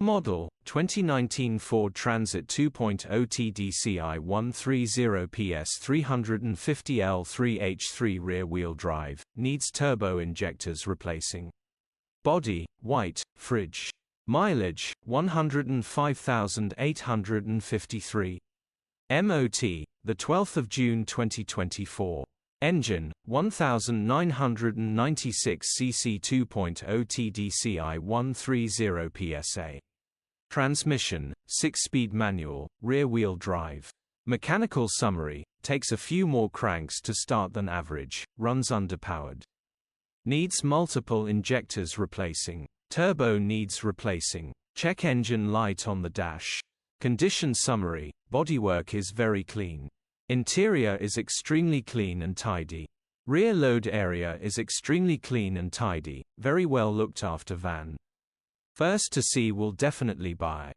Model, 2019 Ford Transit 2.0 TDCI 130PS 350 L3H3 rear-wheel drive, needs turbo injectors replacing. Body, white, fridge. Mileage, 105,853. MOT, the 12th of June 2024. Engine, 1996 cc 2.0 TDCI 130 PSA. Transmission, 6-speed manual, rear-wheel drive. Mechanical summary, takes a few more cranks to start than average, runs underpowered. Needs multiple injectors replacing. Turbo needs replacing. Check engine light on the dash. Condition summary, bodywork is very clean. Interior is extremely clean and tidy. Rear load area is extremely clean and tidy, very well looked after van. First to see will definitely buy.